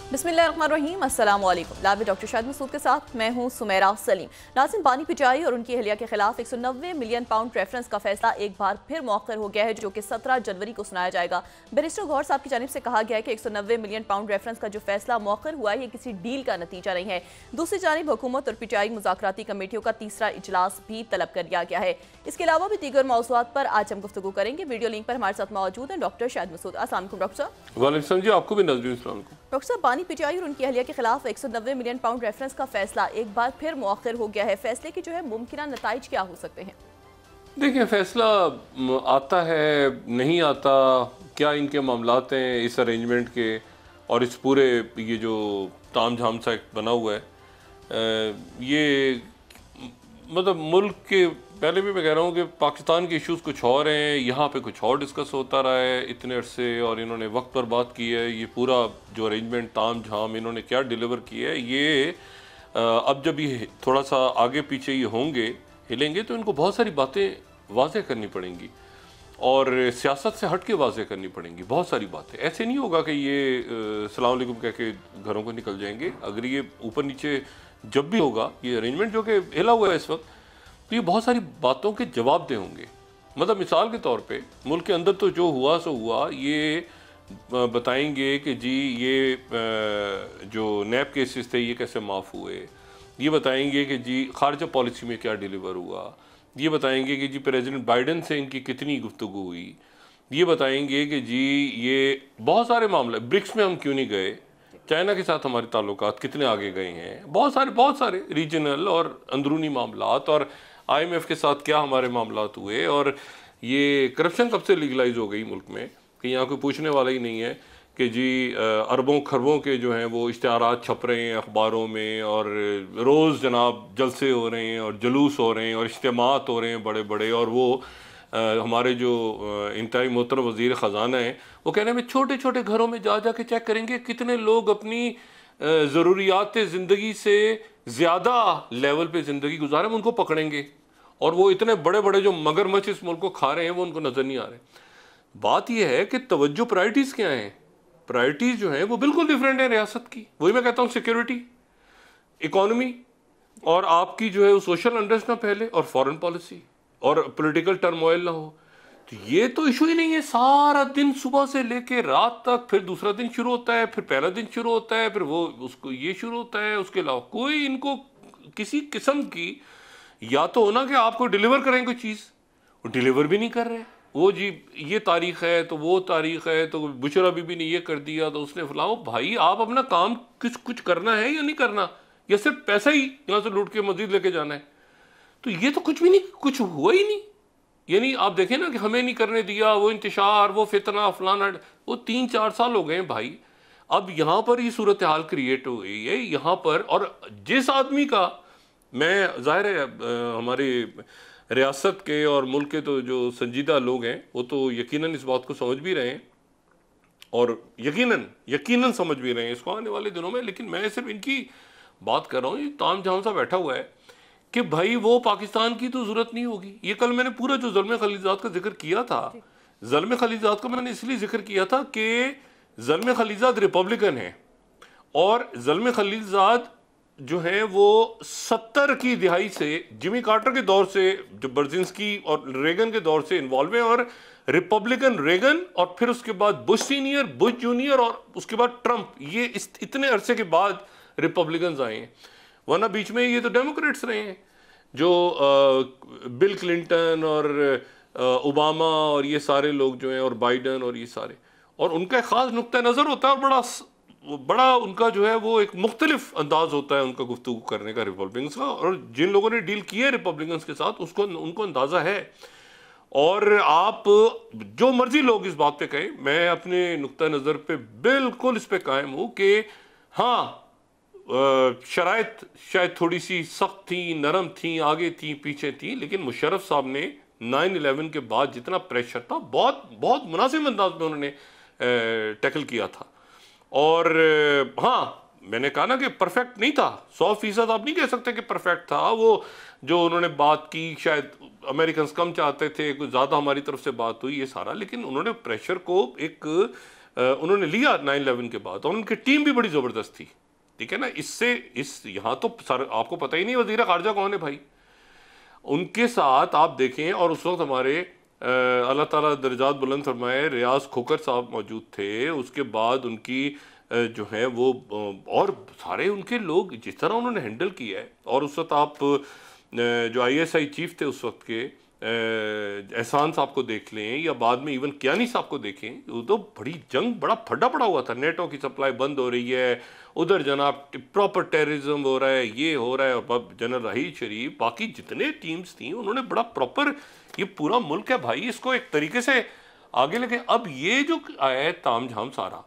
बिस्मिल्लाहिर्रहमानिर्रहीम, अस्सलाम वालेकुम। लाइव डॉक्टर शाहिद मसूद के साथ मैं हूं सुमेरा सलीम। नाज़रीन, बानी पिचाई और उनकी अहलिया के खिलाफ 190 मिलियन पाउंड रेफरेंस का फैसला एक बार फिर मौखर हो गया है, जो कि 17 जनवरी को सुनाया जाएगा। बैरिस्टर गौहर साहब की जानिब से कहा गया है कि 190 मिलियन पाउंड रेफरेंस का जो फैसला मौखर हुआ है, ये किसी डील का नतीजा नहीं है। दूसरी जानिब हुकूमत और पिचाई मुज़ाकराती कमेटियों का तीसरा इजलास भी तलब कर लिया गया है। इसके अलावा भी दीगर मौज़ूआत पर आज हम गुफ्तगू करेंगे। वीडियो लिंक पर हमारे साथ मौजूद हैं डॉक्टर शाहिद मसूद। अस्सलाम वालेकुम डॉक्टर साहब। वालेकुम जी, आपको भी नजर। डॉक्टर साहब, बानी पिचाई और उनकी अहलिया के खिलाफ 190 मिलियन पाउंड रेफरेंस का फैसला एक बार फिर मौखर हो गया है। फैसले के जो है मुमकिन नताइज क्या हो सकते हैं? देखिए, फैसला आता है नहीं आता, क्या इनके मामलात हैं इस अरेंजमेंट के और इस पूरे ये जो ताम झाम सा बना हुआ है, ये मतलब मुल्क के, पहले भी मैं कह रहा हूँ कि पाकिस्तान के इश्यूज़ कुछ और हैं, यहाँ पे कुछ और डिस्कस होता रहा है इतने अरसे, और इन्होंने वक्त पर बात की है। ये पूरा जो अरेंजमेंट ताम झाम इन्होंने क्या डिलीवर किया है, ये अब जब ये थोड़ा सा आगे पीछे ये होंगे, हिलेंगे, तो इनको बहुत सारी बातें वाज़ेह करनी पड़ेंगी और सियासत से हट के वाज़ेह करनी पड़ेंगी। बहुत सारी बातें, ऐसे नहीं होगा कि ये सलाम अलैकुम कह के घरों को निकल जाएंगे। अगर ये ऊपर नीचे जब भी होगा ये अरेंजमेंट जो कि हिला हुआ है इस वक्त, तो ये बहुत सारी बातों के जवाब दे होंगे। मतलब मिसाल के तौर पे मुल्क के अंदर तो जो हुआ सो हुआ, ये बताएंगे कि जी ये जो नैब केसेस थे ये कैसे माफ़ हुए, ये बताएंगे कि जी खारजा पॉलिसी में क्या डिलीवर हुआ, ये बताएंगे कि जी प्रेसिडेंट बाइडन से इनकी कितनी गुफ्तगू हुई, ये बताएंगे कि जी ये बहुत सारे मामले, ब्रिक्स में हम क्यों नहीं गए, चाइना के साथ हमारे ताल्लुकात कितने आगे गए हैं, बहुत सारे रीजनल और अंदरूनी मामलात, और IMF के साथ क्या हमारे मामलात हुए, और ये करप्शन कब से लीगलाइज हो गई मुल्क में कि यहाँ कोई पूछने वाला ही नहीं है कि जी अरबों खरबों के जो हैं वो इश्तिहारात छप रहे हैं अखबारों में, और रोज़ जनाब जलसे हो रहे हैं और जुलूस हो रहे हैं और इज्तिमात हो रहे हैं बड़े बड़े, और वो हमारे जो इंतहाई मोहतरम वज़ीर ख़जाना है वो कह रहे हैं छोटे छोटे घरों में जा के चेक करेंगे कितने लोग अपनी ज़रूरियात ज़िंदगी से ज़्यादा लेवल पे ज़िंदगी गुजारे, उनको पकड़ेंगे, और वो इतने बड़े बड़े जो मगरमच्छ इस मुल्क को खा रहे हैं वो उनको नज़र नहीं आ रहे। बात यह है कि तवज्जो प्रायोरिटीज़ क्या हैं। प्रायोरिटीज़ जो हैं वो बिल्कुल डिफरेंट है रियासत की। वही मैं कहता हूँ, सिक्योरिटी, इकॉनमी, और आपकी जो है वो सोशल अनरेस्ट ना फैले, और फॉरेन पॉलिसी, और पॉलिटिकल टर्मोइल ना हो। तो ये तो इशू ही नहीं है। सारा दिन सुबह से लेके रात तक, फिर दूसरा दिन शुरू होता है, फिर पहला दिन शुरू होता है, फिर वो उसको ये शुरू होता है, उसके अलावा कोई इनको किसी किस्म की, या तो होना कि आपको डिलीवर करें कोई चीज़, वो डिलीवर भी नहीं कर रहे। वो जी ये तारीख है तो वो तारीख है, तो बुशरा बीबी ने ये कर दिया तो उसने फलाओ। भाई आप अपना काम कुछ करना है या नहीं करना, या सिर्फ पैसा ही यहाँ से लूट के मजीद लेके जाना है? तो ये तो कुछ भी नहीं, कुछ हुआ ही नहीं। यानी आप देखें ना कि हमें नहीं करने दिया, वो इंतशार, वो फितना, फलाना, वो 3-4 साल हो गए हैं भाई। अब यहाँ पर ये सूरत हाल क्रिएट हो गई है यहाँ पर, और जिस आदमी का, मैं जाहिर है हमारे रियासत के और मुल्क के तो जो संजीदा लोग हैं वो तो यकीनन इस बात को समझ भी रहे हैं, और यकीनन समझ भी रहे हैं इसको आने वाले दिनों में। लेकिन मैं सिर्फ इनकी बात कर रहा हूँ, ये ताम झाम सा बैठा हुआ है कि भाई वो पाकिस्तान की तो ज़रूरत नहीं होगी। ये कल मैंने पूरा जो ज़ल्म खलीजात का जिक्र किया था, ज़ल्म खलीजात का मैंने इसलिए जिक्र किया था कि ज़ल्म खलीजात रिपब्लिकन है, और ज़ल्म खलीजात जो हैं वो 70 की दिहाई से, जिमी कार्टर के दौर से, जो बर्जिंस्की और रेगन के दौर से इन्वॉल्व हैं, और रिपब्लिकन रेगन, और फिर उसके बाद बुश सीनियर, बुश जूनियर, और उसके बाद ट्रंप, ये इतने अरसे के बाद रिपब्लिकन आए हैं। वरना बीच में ये तो डेमोक्रेट्स रहे हैं, जो बिल क्लिंटन और ओबामा और ये सारे लोग जो हैं, और बाइडन और ये सारे, और उनका एक ख़ास नुक्ता नज़र होता है, और बड़ा उनका जो है वो एक मुख्तलिफ अंदाज होता है उनका गुफ्तगू करने का रिपब्लिकन्स का, और जिन लोगों ने डील किया है रिपब्लिकन्स के साथ उनको अंदाज़ा है। और आप जो मर्जी लोग इस बात पे कहें, मैं अपने नुक्ता नज़र पे बिल्कुल इस पे कायम हूँ कि हाँ, शराइत शायद थोड़ी सी सख्त थी, नरम थी, आगे थी, पीछे थी, लेकिन मुशर्रफ साहब ने 9/11 के बाद जितना प्रेशर था बहुत मुनासिब अंदाज में उन्होंने टैकल किया था। और हाँ, मैंने कहा ना कि परफेक्ट नहीं था, 100% आप नहीं कह सकते कि परफेक्ट था। वो जो उन्होंने बात की, शायद अमेरिकन कम चाहते थे, कुछ ज़्यादा हमारी तरफ से बात हुई, ये सारा, लेकिन उन्होंने प्रेशर को एक उन्होंने लिया 9/11 के बाद, और उनकी टीम भी बड़ी ज़बरदस्त थी, ठीक है ना। यहाँ तो सर आपको पता ही नहीं वज़ीर ख़ारजा कौन है भाई, उनके साथ आप देखें। और उस वक्त हमारे अल्लाह ताला दर्जात बुलंद फरमाए रियाज खोकर साहब मौजूद थे, उसके बाद उनकी जो है वो और सारे उनके लोग जिस तरह उन्होंने हैंडल किया है। और उस वक्त आप जो ISI चीफ थे उस वक्त के एहसान साहब को देख लें, या बाद में इवन कियानी साहब को देखें, वो तो बड़ी जंग, बड़ा फड्डा पड़ा हुआ था। नेटो की सप्लाई बंद हो रही है, उधर जनाब प्रॉपर टेररिज्म हो रहा है, ये हो रहा है। और जनरल राहील शरीफ, बाकी जितने टीम्स थी, उन्होंने बड़ा प्रॉपर, ये पूरा मुल्क है भाई, इसको एक तरीके से आगे लगे। अब ये जो आया है ताम झाम सारा,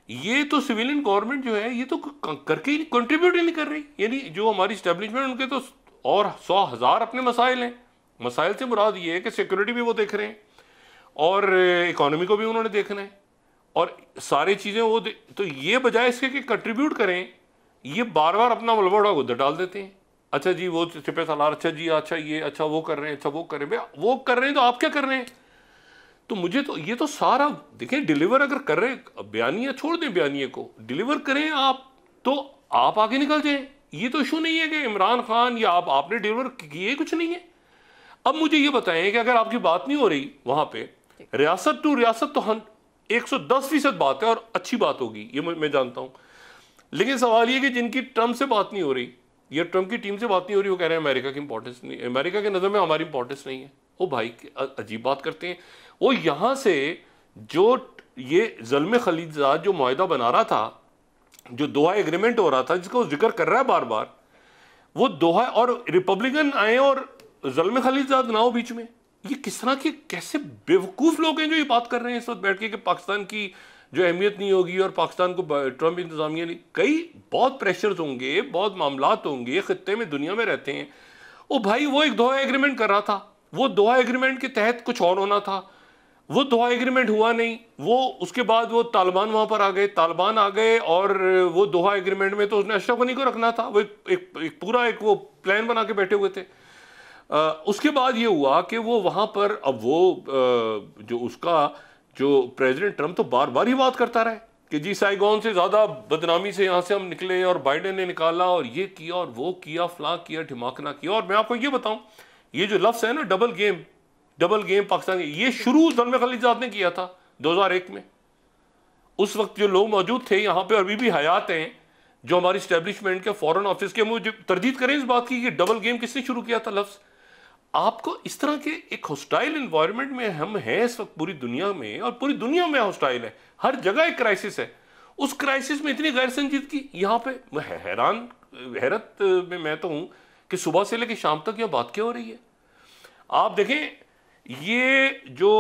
ये तो सिविलियन गवर्नमेंट जो है ये तो करके ही कंट्रीब्यूट ही नहीं कर रही। यानी जो हमारी इस्टेब्लिशमेंट, उनके तो और 100,000 अपने मसाइल हैं। मसाइल से मुराद ये है कि सिक्योरिटी भी वो देख रहे हैं और इकोनॉमी को भी उन्होंने देखना है, और सारी चीज़ें वो तो ये बजाय इसके कि कंट्रीब्यूट करें, ये बार बार अपना मलबा उधर डाल देते हैं। अच्छा जी वो सिपह सालार, अच्छा जी, अच्छा ये, अच्छा वो कर रहे हैं, अच्छा वो कर रहे हैं। भाई वो कर रहे हैं तो आप क्या कर रहे हैं? तो मुझे तो ये तो सारा देखें, डिलीवर अगर कर रहे हैं, बयानिया छोड़ दें, बयानिया को डिलीवर करें आप, तो आप आगे निकल जाएं। ये तो इशू नहीं है कि इमरान खान या आपने डिलीवर किए, कुछ नहीं है। अब मुझे ये बताएं कि अगर आपकी बात नहीं हो रही वहां पे, रियासत टू रियासत तो 110% बात है और अच्छी बात होगी, ये मैं जानता हूं। लेकिन सवाल ये कि जिनकी ट्रम्प से बात नहीं हो रही या ट्रम्प की टीम से बात नहीं हो रही, वो कह रहे हैं अमेरिका की इंपॉर्टेंस नहीं, अमेरिका के नज़र में हमारी इंपॉर्टेंस नहीं है। वो भाई अजीब बात करते हैं। वो यहां से जो ये ज़ल्म खलीलज़ाद जो मुआहदा बना रहा था, जो दोहा एग्रीमेंट हो रहा था, जिसको जिक्र कर रहा है बार बार, वो दोहा, और रिपब्लिकन आए और ज़ल्म खलीलज़ाद ना हो बीच में। ये किस तरह के कैसे बेवकूफ़ लोग हैं जो ये बात कर रहे हैं इस वक्त बैठ के कि पाकिस्तान की जो अहमियत नहीं होगी और पाकिस्तान को ट्रम्प इंतजामिया नहीं। कई बहुत प्रेशर्स होंगे, बहुत मामलात होंगे, खित्ते में दुनिया में रहते हैं। ओ भाई वो एक दोहा एग्रीमेंट कर रहा था, वो दोहा एग्रीमेंट के तहत कुछ और होना था, वो दोहा एग्रीमेंट हुआ नहीं। वो उसके बाद वो तालिबान वहाँ पर आ गए, तालिबान आ गए, और वो दोहा एग्रीमेंट में तो उसने अशरफ गनी को रखना था। वो एक पूरा एक वो प्लान बना के बैठे हुए थे। उसके बाद ये हुआ कि वो वहाँ पर, अब वो जो उसका जो प्रेसिडेंट ट्रम्प तो बार बार ही बात करता रहा कि जी साइगोन से ज़्यादा बदनामी से यहाँ से हम निकले, और बाइडेन ने निकाला, और ये किया और वो किया, फलां किया, ढिमाकना किया। और मैं आपको ये बताऊं, ये जो लफ्ज़ है ना डबल गेम पाकिस्तान, ये शुरू ज़ल्म खलीलज़ाद ने किया था 2001 में। उस वक्त जो लोग मौजूद थे यहाँ पे, अभी भी हयात हैं, जो हमारी इस्टेब्लिशमेंट के फॉरेन ऑफिस के, मुझे तरदीद करें इस बात की कि डबल गेम किसने शुरू किया था लफ्ज़। आपको इस तरह के एक हॉस्टाइल एनवायरनमेंट में हम हैं इस वक्त पूरी दुनिया में, और पूरी दुनिया में हॉस्टाइल है, हर जगह एक क्राइसिस है। उस क्राइसिस में इतनी गैर संजीदगी यहाँ पे, मैं हैरत में मैं तो हूँ कि सुबह से लेकर शाम तक यह बात क्या हो रही है। आप देखें, ये जो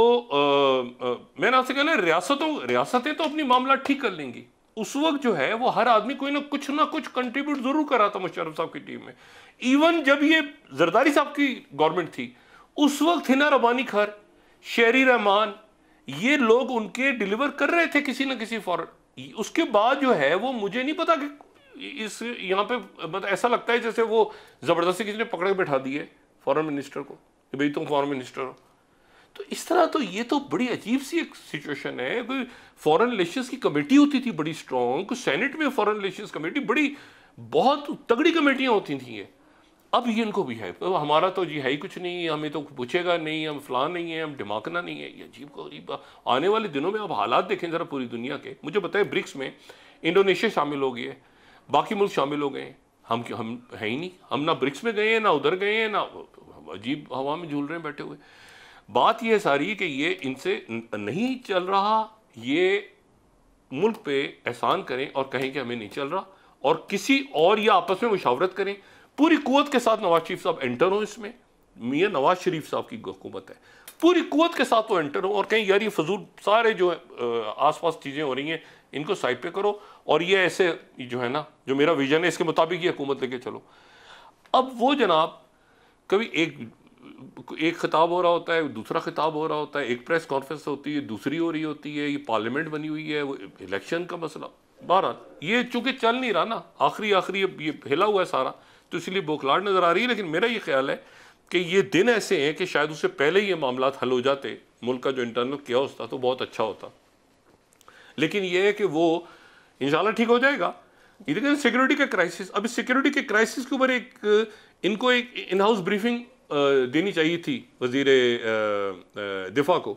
मैंने आपसे कहा ना, रियासतें तो अपनी मामला ठीक कर लेंगी। उस वक्त जो है वो हर आदमी कोई ना कुछ कंट्रीब्यूट जरूर कर रहा था मुशर्रफ साहब की टीम में। इवन जब ये जरदारी साहब की गवर्नमेंट थी, उस वक्त हिना रबानी खर, शेरी रहमान, ये लोग उनके डिलीवर कर रहे थे किसी ना किसी फॉरन। उसके बाद जो है वो मुझे नहीं पता कि इस यहाँ पे मतलब ऐसा लगता है जैसे वो जबरदस्ती किसी ने पकड़ के बैठा दिए फॉरेन मिनिस्टर को कि भाई तुम फॉरेन मिनिस्टर हो। तो इस तरह तो ये तो बड़ी अजीब सी एक सिचुएशन है। कोई फॉरेन रिलेशंस की कमेटी होती थी बड़ी स्ट्रॉन्ग, कोई सेनेट में फॉरेन रिलेशंस कमेटी बड़ी बहुत तगड़ी कमेटियां होती थी ये। अब ये इनको भी है, तो हमारा तो जी है ही कुछ नहीं, हमें तो पूछेगा नहीं, हम फलां नहीं है, हम ढिमाकना नहीं है। ये अजीब को अजीब। आने वाले दिनों में आप हालात देखें ज़रा पूरी दुनिया के। मुझे बताएं, ब्रिक्स में इंडोनेशिया शामिल हो गया, बाकी मुल्क शामिल हो गए, हम है ही नहीं। हम ना ब्रिक्स में गए हैं, ना उधर गए हैं, ना अजीब हवा में झूल रहे हैं बैठे हुए। बात यह सारी कि ये इनसे नहीं चल रहा, ये मुल्क पे एहसान करें और कहें कि हमें नहीं चल रहा, और किसी और या आपस में मुशावरत करें पूरी कुव्वत के साथ। नवाज शरीफ साहब एंटर हो इसमें, मियाँ नवाज शरीफ साहब की हुकूमत है, पूरी कुव्वत के साथ वो एंटर हो और कहीं यार ये फजूल सारे जो आसपास चीज़ें हो रही हैं इनको साइड पे करो, और ये ऐसे जो है ना, जो मेरा विजन है इसके मुताबिक ये हुकूमत लेके चलो। अब वो जनाब कभी एक खिताब हो रहा होता है, दूसरा खिताब हो रहा होता है, एक प्रेस कॉन्फ्रेंस होती है, दूसरी हो रही होती है, ये पार्लियामेंट बनी हुई है, वो इलेक्शन का मसला। बहरहाल ये चूंकि चल नहीं रहा ना, आखिरी ये हिला हुआ है सारा, तो इसलिए बौखलाहट नज़र आ रही है। लेकिन मेरा ये ख्याल है कि ये दिन ऐसे हैं कि शायद उससे पहले ही ये मामला हल हो जाते, मुल्क का जो इंटरनल क्या होता तो बहुत अच्छा होता। लेकिन ये है कि वो इंशाल्लाह ठीक हो जाएगा। लेकिन सिक्योरिटी का क्राइसिस, अब इस सिक्योरिटी के क्राइसिस के ऊपर इनको एक इन हाउस ब्रीफिंग देनी चाहिए थी वजीर दिफा को,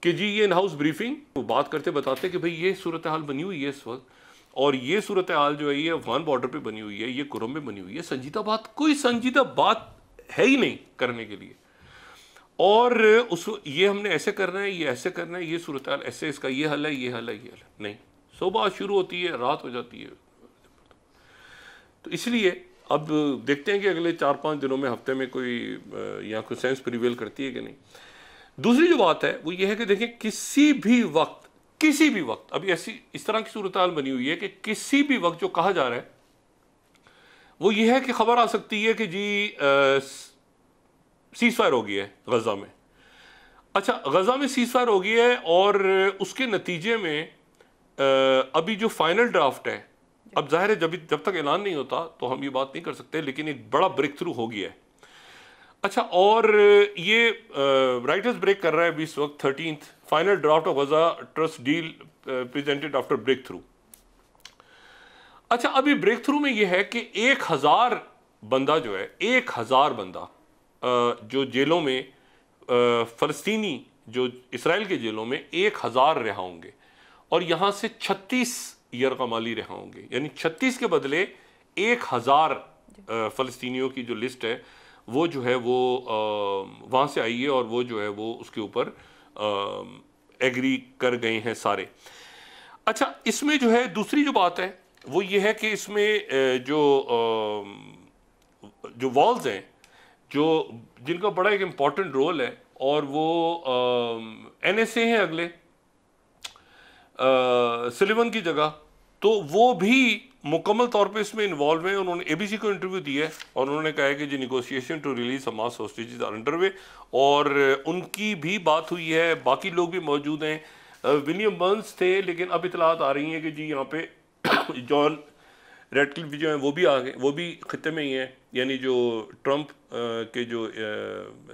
कि जी ये इन हाउस ब्रीफिंग, वो बात करते बताते कि भाई ये सूरत हाल बनी हुई है इस वक्त, और ये सूरत हाल जो है ये अफगान बॉर्डर पे बनी हुई है, ये कुरम में बनी हुई है, संजीदा बात, कोई संजीदा बात है ही नहीं करने के लिए। और उस ये हमने ऐसे करना है, ये ऐसे करना है, ये सूरत हाल ऐसे, इसका ये हल है, ये हल है, ये हल है, नहीं। सुबह शुरू होती है, रात हो जाती है। तो इसलिए अब देखते हैं कि अगले 4-5 दिनों में, हफ्ते में कोई यहाँ कोई सेंस प्रिवेल करती है कि नहीं। दूसरी जो बात है वो ये है कि देखें, किसी भी वक्त अभी ऐसी इस तरह की सूरत हाल बनी हुई है कि किसी भी वक्त जो कहा जा रहा है वो ये है कि खबर आ सकती है कि जी सीज फायर हो गई है गजा में। अच्छा, गजा में सीज फायर हो गई है, और उसके नतीजे में अभी जो फाइनल ड्राफ्ट है, अब जाहिर है जब तक ऐलान नहीं होता तो हम ये बात नहीं कर सकते, लेकिन एक बड़ा ब्रेक थ्रू हो गया है। अच्छा, और ये राइटर्स ब्रेक कर रहा है अभी इस वक्त 13th final draft of Gaza trust deal presented after breakthrough. अच्छा, अभी ब्रेक थ्रू में ये है कि 1000 बंदा जो है, 1000 बंदा जो जेलों में फ़लस्तीनी जो इसराइल के जेलों में 1000 रिहा होंगे, और यहाँ से 36 यरगमाली रिहा होंगे, यानी 36 के बदले 1000 फ़लस्तीनियों की जो लिस्ट है वो जो है वो वहाँ से आई है, और वो जो है वो उसके ऊपर एग्री कर गए हैं सारे। अच्छा, इसमें जो है दूसरी जो बात है वो ये है कि इसमें जो वॉल्स हैं, जो जिनका बड़ा एक इम्पॉर्टेंट रोल है, और वो NSA हैं अगले सुलिवन की जगह, तो वो भी मुकम्मल तौर पे इसमें इन्वॉल्व हैं। उन्होंने ABC को इंटरव्यू दिया है, और उन्होंने कहा है कि जी negotiation to release Hamas hostages are underway, और उनकी भी बात हुई है। बाकी लोग भी मौजूद हैं। विलियम बर्न्स थे, लेकिन अब इतलात आ रही हैं कि जी यहाँ पे जॉन रेडक्लिफ जो हैं वो भी आ गए, वो भी खत्ते में ही हैं, यानी जो ट्रंप के जो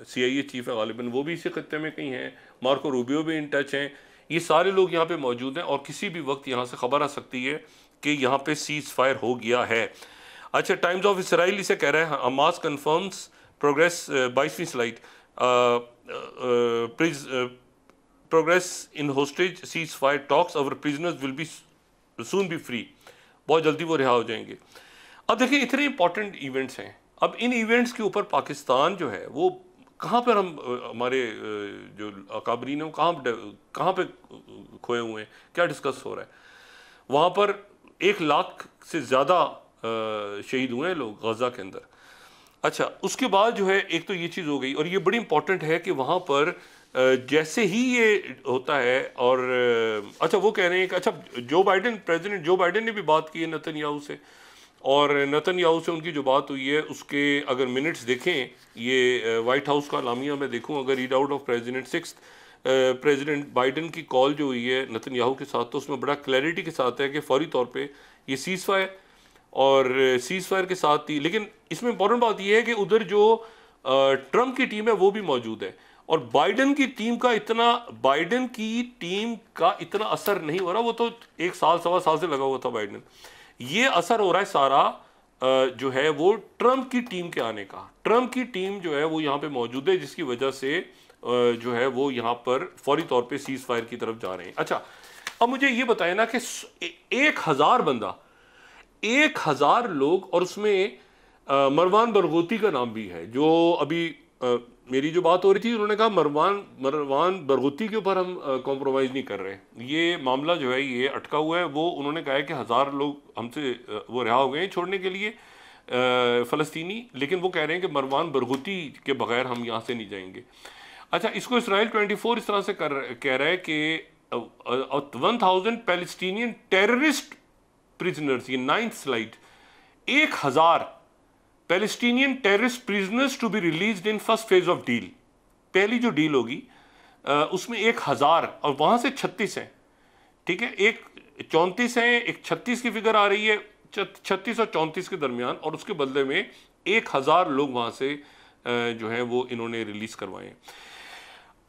CIA चीफ है गालिबन, वो भी इसी खत्ते में कहीं हैं। मार्को रूबियो भी इन टच हैं। ये सारे लोग यहाँ पे मौजूद हैं, और किसी भी वक्त यहाँ से खबर आ सकती है कि यहाँ पे सीज फायर हो गया है। अच्छा, टाइम्स ऑफ इसराइल इसे कह रहा है, हमास कन्फर्म्स प्रोग्रेस, 22वीं slide, progress in hostage ceasefire talks, our prisoners will be soon be free, बहुत जल्दी वो रिहा हो जाएंगे। अब देखिए, इतने इंपॉर्टेंट इवेंट्स हैं, अब इन इवेंट्स के ऊपर पाकिस्तान जो है वो कहाँ पर, हम हमारे जो अकाबरीन हैं कहाँ पे खोए हुए हैं, क्या डिस्कस हो रहा है वहाँ पर। 1 लाख से ज़्यादा शहीद हुए हैं लोग गजा के अंदर। अच्छा, उसके बाद जो है एक तो ये चीज़ हो गई, और ये बड़ी इंपॉर्टेंट है कि वहाँ पर जैसे ही ये होता है, और अच्छा वो कह रहे हैं कि अच्छा प्रेसिडेंट जो बाइडेन ने भी बात की है नेतन्याहू से, और नेतन्याहू से उनकी जो बात हुई है उसके अगर मिनट्स देखें, ये वाइट हाउस का लामिया मैं देखूं, अगर read out of president 6 president Biden की कॉल जो हुई है नेतन्याहू के साथ, तो उसमें बड़ा क्लैरिटी के साथ है कि फौरी तौर पे ये सीज फायर, और सीज फायर के साथ ही, लेकिन इसमें इंपॉर्टेंट बात यह है कि उधर जो ट्रंप की टीम है वो भी मौजूद है, और बाइडेन की टीम का इतना असर नहीं हो रहा। वो तो 1 साल 1.25 साल से लगा हुआ था बाइडेन। ये असर हो रहा है सारा जो है वो ट्रंप की टीम के आने का। ट्रंप की टीम जो है वो यहाँ पे मौजूद है, जिसकी वजह से जो है वो यहाँ पर फौरी तौर पे सीज फायर की तरफ जा रहे हैं। अच्छा, अब मुझे ये बताए ना कि 1000 बंदा, 1000 लोग, और उसमें मरवान बरगोती का नाम भी है, जो अभी मेरी जो बात हो रही थी, उन्होंने कहा मरवान बरगोती के ऊपर हम कॉम्प्रोमाइज़ नहीं कर रहे, ये मामला जो है ये अटका हुआ है। वो उन्होंने कहा है कि 1000 लोग हमसे वो रिहा हो गए हैं छोड़ने के लिए फ़लस्तीनी, लेकिन वो कह रहे हैं कि मरवान बरगोती के बगैर हम यहाँ से नहीं जाएंगे। अच्छा, इसको इसराइल 24 इस तरह से कह रहा है कि 1000 पैलेस्टीनियन टेररिस्ट प्रिजनर्स, ये 9th slide, 1000 Palestinian terrorist prisoners to be released in first phase of deal. पहली जो डील होगी उसमें 1000, और वहाँ से 36 हैं, ठीक है, एक 34 हैं, एक 36 की फिगर आ रही है, 36 और 34 के दरमियान, और उसके बदले में 1000 लोग वहाँ से जो है वो इन्होंने रिलीज़ करवाए हैं।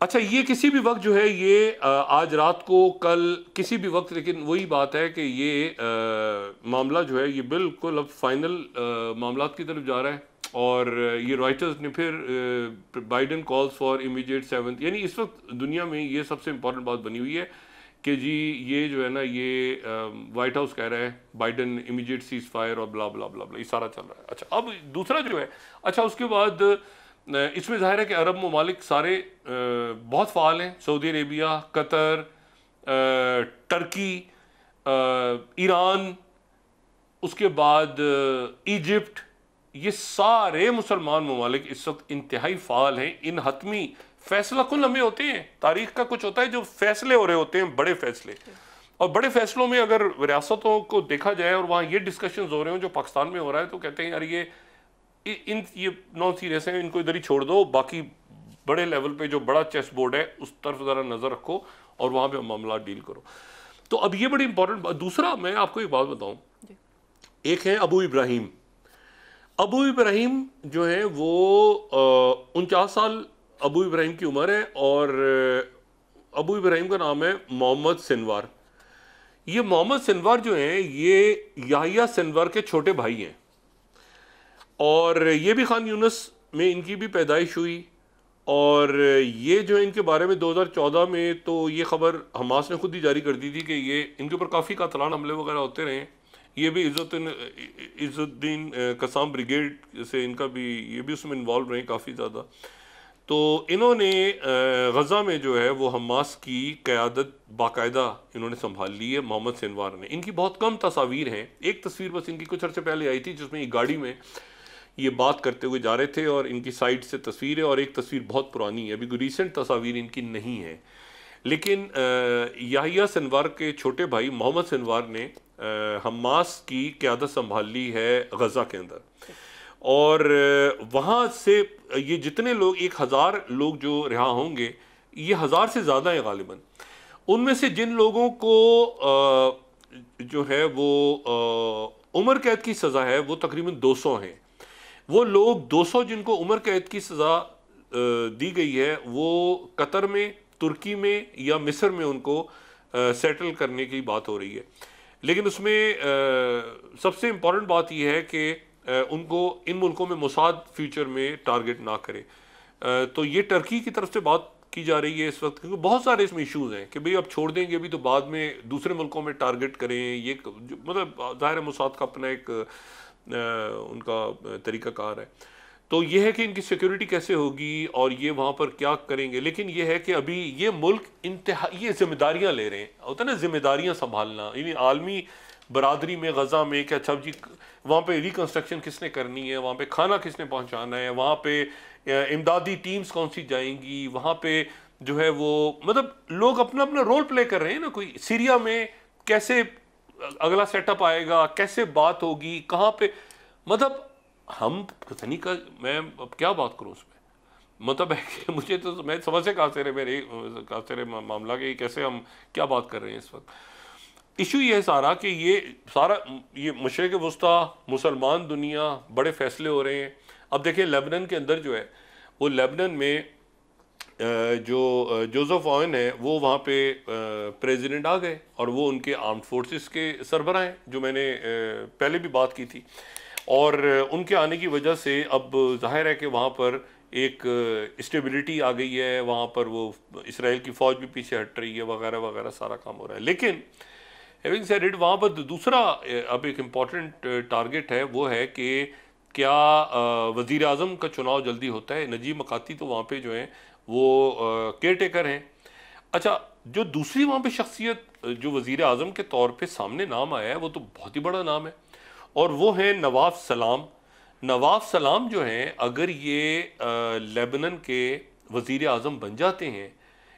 अच्छा, ये किसी भी वक्त जो है ये आज रात को, कल किसी भी वक्त, लेकिन वही बात है कि ये मामला जो है ये बिल्कुल अब फाइनल मामलात की तरफ जा रहा है। और ये रॉयटर्स ने फिर Biden calls for immediate 7th, यानी इस वक्त दुनिया में ये सबसे इम्पोर्टेंट बात बनी हुई है कि जी ये जो है ना ये वाइट हाउस कह रहा है बाइडन इमीडिएट सीज फायर और ब्ला ब्ला ब्ला ब्ला, ये सारा चल रहा है। अच्छा, अब दूसरा जो है, अच्छा उसके बाद इसमें जाहिर है कि अरब ममालिक सारे बहुत फ़ाल हैं। Saudi Arabia, Qatar, Turkey, Iran, उसके बाद इजिप्ट, ये सारे मुसलमान ममालिक इस वक्त इंतहाई फ़ाल हैं। इन हतमी फैसला कुल हमें होते हैं, तारीख का कुछ होता है जो फैसले हो रहे होते हैं, बड़े फैसले। और बड़े फैसलों में अगर रियासतों को देखा जाए और वहाँ ये डिस्कशंस हो रहे हो जो पाकिस्तान में हो रहा है, तो कहते हैं यार ये नॉन सीरियस है, इनको इधर ही छोड़ दो, बाकी बड़े लेवल पे जो बड़ा चेस बोर्ड है उस तरफ ज़रा नज़र रखो और वहाँ पे मामला डील करो। तो अब ये बड़ी इंपॉर्टेंट बात। दूसरा मैं आपको एक बात बताऊँ, एक है अबू इब्राहिम। अबू इब्राहिम जो है वो 49 साल अबू इब्राहिम की उम्र है और अबू इब्राहिम का नाम है मोहम्मद सिनवार। ये मोहम्मद सिनवार जो है ये याहिया सिनवार के छोटे भाई हैं और ये भी खान यूनिस में इनकी भी पैदाइश हुई। और ये जो है इनके बारे में 2014 में तो ये खबर हमास ने खुद ही जारी कर दी थी कि ये इनके ऊपर काफ़ी कातलान हमले वगैरह होते रहे। ये भी इज़्ज़ुद्दीन कसाम ब्रिगेड से इनका भी, ये भी उसमें इन्वॉल्व रहे काफ़ी ज़्यादा। तो इन्होंने गज़ा में जो है वो हमास की क़यादत बाकायदा इन्होंने संभाल ली है, मोहम्मद सिनवार ने। इनकी बहुत कम तस्वीर हैं, एक तस्वीर बस इनकी कुछ अर्से पहले आई थी जिसमें ये गाड़ी में ये बात करते हुए जा रहे थे और इनकी साइड से तस्वीर है, और एक तस्वीर बहुत पुरानी है, अभी कोई रीसेंट तस्वीर इनकी नहीं है। लेकिन याहिया सिनवार के छोटे भाई मोहम्मद सिनवार ने हमास की क़यादत संभाल ली है गज़ा के अंदर। और वहाँ से ये जितने लोग 1000 लोग जो रिहा होंगे, ये 1000 से ज़्यादा है गालिबन। उनमें से जिन लोगों को जो है वो उम्र कैद की सज़ा है वो तकरीबन 200 हैं। वो लोग 200 जिनको उम्र कैद की सज़ा दी गई है वो कतर में, तुर्की में या मिस्र में उनको सेटल करने की बात हो रही है। लेकिन उसमें सबसे इम्पॉर्टेंट बात यह है कि उनको इन मुल्कों में मोसाद फ्यूचर में टारगेट ना करे। तो ये टर्की की तरफ से बात की जा रही है इस वक्त, क्योंकि बहुत सारे इसमें इश्यूज़ हैं कि भाई अब छोड़ देंगे भी तो बाद में दूसरे मुल्कों में टारगेट करें। ये मतलब ज़ाहिर है मोसाद का अपना एक उनका तरीक़ाकार है। तो ये है कि इनकी सिक्योरिटी कैसे होगी और ये वहाँ पर क्या करेंगे। लेकिन ये है कि अभी ये मुल्क ये जिम्मेदारियाँ ले रहे हैं, होता है ना जिम्मेदारियाँ संभालना, यानी आलमी बरादरी में गज़ा में कि अच्छा जी वहाँ पे रिकन्स्ट्रक्शन किसने करनी है, वहाँ पे खाना किसने पहुँचाना है, वहाँ पे इमदादी टीम्स कौन सी जाएंगी, वहाँ पे जो है वो मतलब लोग अपना अपना रोल प्ले कर रहे हैं ना। कोई सीरिया में कैसे अगला सेटअप आएगा, कैसे बात होगी, कहाँ पे, मतलब हम पता नहीं का मैं अब क्या बात करूँ उसमें। मतलब है कि मुझे तो मैं समझ से कासे रहे मामला के कैसे हम क्या बात कर रहे हैं इस वक्त। इशू ये है सारा कि ये मशरिक़ वस्ता मुसलमान दुनिया बड़े फैसले हो रहे हैं। अब देखिए लेबनान के अंदर जो है वो लेबनान में जो जोसेफ ऑयन है वो वहाँ पे प्रेसिडेंट आ गए और वो उनके आर्म्ड फोर्सेस के सरबराह हैं, जो मैंने पहले भी बात की थी। और उनके आने की वजह से अब जाहिर है कि वहाँ पर एक स्टेबिलिटी आ गई है, वहाँ पर वो इसराइल की फ़ौज भी पीछे हट रही है वगैरह वगैरह, सारा काम हो रहा है। लेकिन हैविंग सेड इट, वहाँ पर दूसरा अब एक इम्पॉर्टेंट टारगेट है, वो है कि क्या वज़ीर आज़म का चुनाव जल्दी होता है। नजीब मकाती तो वहाँ पे जो है वो केयर टेकर हैं। अच्छा, जो दूसरी वहाँ पे शख्सियत जो वज़ीर आज़म के तौर पे सामने नाम आया है वो तो बहुत ही बड़ा नाम है, और वो है नवाफ सलाम। नवाफ सलाम जो हैं अगर ये लेबनान के वज़ीर आज़म बन जाते हैं,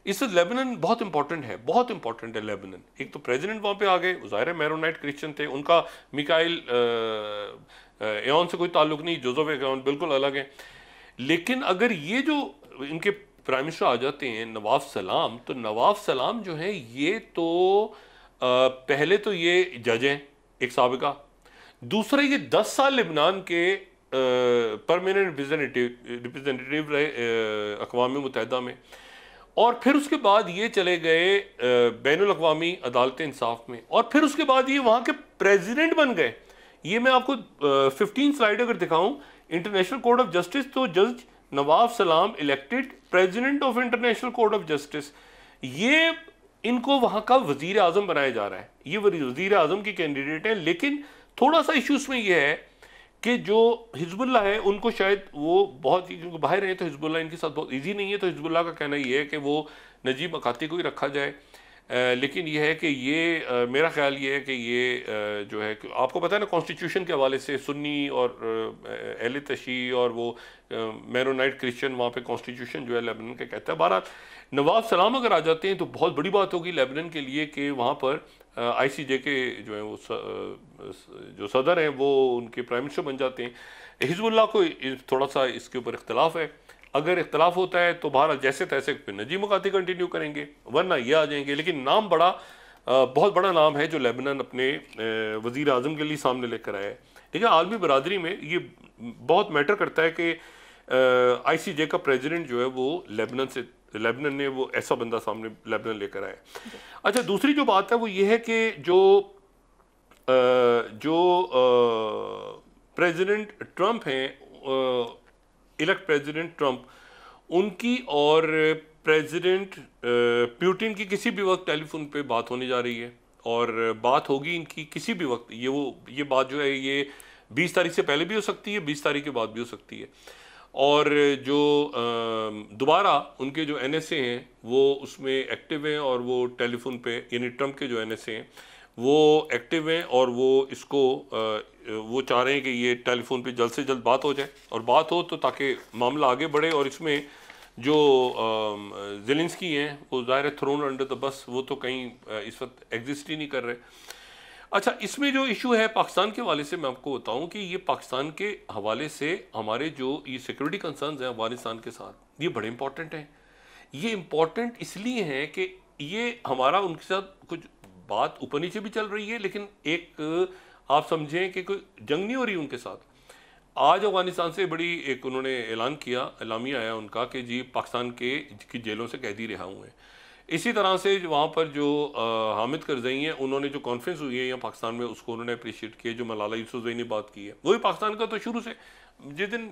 इस लेबनान बहुत इंपॉर्टेंट है, बहुत इंपॉर्टेंट है लेबनान। एक तो प्रेसिडेंट वहाँ पे आ गए, ज़ाहिर है मैरोनाइट क्रिश्चियन थे, उनका मिकाइल एन से कोई ताल्लुक़ नहीं, जोसेफ एन बिल्कुल अलग है। लेकिन अगर ये जो इनके प्राइम मिनिस्टर आ जाते हैं नवाफ सलाम, तो नवाफ सलाम जो है ये तो पहले तो ये जज हैं एक साबिका, दूसरा ये 10 साल लेबनान के परमानेंट रिप्रेजेंटेटिव रहे अक़वाम मुत्तहिदा में, और फिर उसके बाद ये चले गए बैनुल अक़वामी अदालत इंसाफ में, और फिर उसके बाद ये वहाँ के प्रेसिडेंट बन गए। ये मैं आपको 15 स्लाइड अगर दिखाऊं, इंटरनेशनल कोर्ट ऑफ जस्टिस, तो जज नवाब सलाम elected president of international court of justice. ये इनको वहाँ का वजीर आज़म बनाया जा रहा है, ये वजीर आज़म की कैंडिडेट हैं। लेकिन थोड़ा सा इशू इसमें यह है कि जो हिजबुल्लाह है उनको शायद वो बहुत ही, क्योंकि बाहर हैं तो हिजबुल्लाह इनके साथ बहुत ईजी नहीं है, तो हिजबुल्लाह का कहना ये है कि वो नजीब मकाती को ही रखा जाए। लेकिन ये है कि ये मेरा ख्याल ये है कि ये जो है, आपको पता है ना कॉन्स्टिट्यूशन के हवाले से सुन्नी और अहले तशी और वो मैरोनाइट क्रिश्चियन वहाँ पे कॉन्स्टिट्यूशन जो है लेबनान के कहता है। बारह नवाब सलाम अगर आ जाते हैं तो बहुत बड़ी बात होगी लेबनान के लिए कि वहाँ पर ICJ के जो है वो जो सदर हैं वो उनके प्राइम मिनिस्टर बन जाते हैं। हिजबुल्लाह को थोड़ा सा इसके ऊपर इख्तलाफ है, अगर इख्तलाफ होता है तो बाहर जैसे तैसे फिर नजीब मकाती कंटिन्यू करेंगे, वरना ये आ जाएंगे। लेकिन नाम बड़ा बहुत बड़ा नाम है जो लेबनान अपने वज़ीर आज़म के लिए सामने लेकर आया है। ठीक है, आलमी बरादरी में ये बहुत मैटर करता है कि ICJ का प्रेसिडेंट जो है वो लेबनान ने वो ऐसा बंदा सामने लेबनान लेकर आया। अच्छा, दूसरी जो बात है वो ये है कि जो प्रेसिडेंट ट्रंप हैं, इलेक्ट प्रेसिडेंट ट्रंप, उनकी और प्रेसिडेंट पुतिन की किसी भी वक्त टेलीफोन पे बात होने जा रही है, और बात होगी इनकी किसी भी वक्त। ये बात जो है ये 20 तारीख से पहले भी हो सकती है, 20 तारीख के बाद भी हो सकती है। और जो दोबारा उनके जो NSA हैं वो उसमें एक्टिव हैं, और वो टेलीफोन पे, यानी ट्रंप के जो NSA हैं वो एक्टिव हैं, और वो इसको वो चाह रहे हैं कि ये टेलीफोन पे जल्द से जल्द बात हो जाए, और बात हो तो ताकि मामला आगे बढ़े। और इसमें जो ज़ेलेंस्की हैं वो ज़ाहिर है थ्रोन अंडर द बस, वो तो कहीं इस वक्त एग्जिस्ट ही नहीं कर रहे। अच्छा, इसमें जो इशू है पाकिस्तान के हवाले से मैं आपको बताऊं कि ये पाकिस्तान के हवाले से हमारे जो ये सिक्योरिटी कंसर्न्स हैं अफगानिस्तान के साथ, ये बड़े इंपॉर्टेंट हैं। ये इंपॉर्टेंट इसलिए हैं कि ये हमारा उनके साथ कुछ बात ऊपर नीचे भी चल रही है, लेकिन एक आप समझें कि कोई जंग नहीं हो रही उनके साथ। आज अफगानिस्तान से बड़ी एक उन्होंने ऐलान किया, एलामिया आया उनका कि जी पाकिस्तान की जेलों से कैदी रिहा हुए हैं। इसी तरह से वहाँ पर जो हामिद करज़ई हैं, उन्होंने जो कॉन्फ्रेंस हुई है यहाँ पाकिस्तान में उसको उन्होंने अप्रिशिएट किया, जो मलाला यूसुफज़ई ने बात की है। वही पाकिस्तान का तो शुरू से, जिस दिन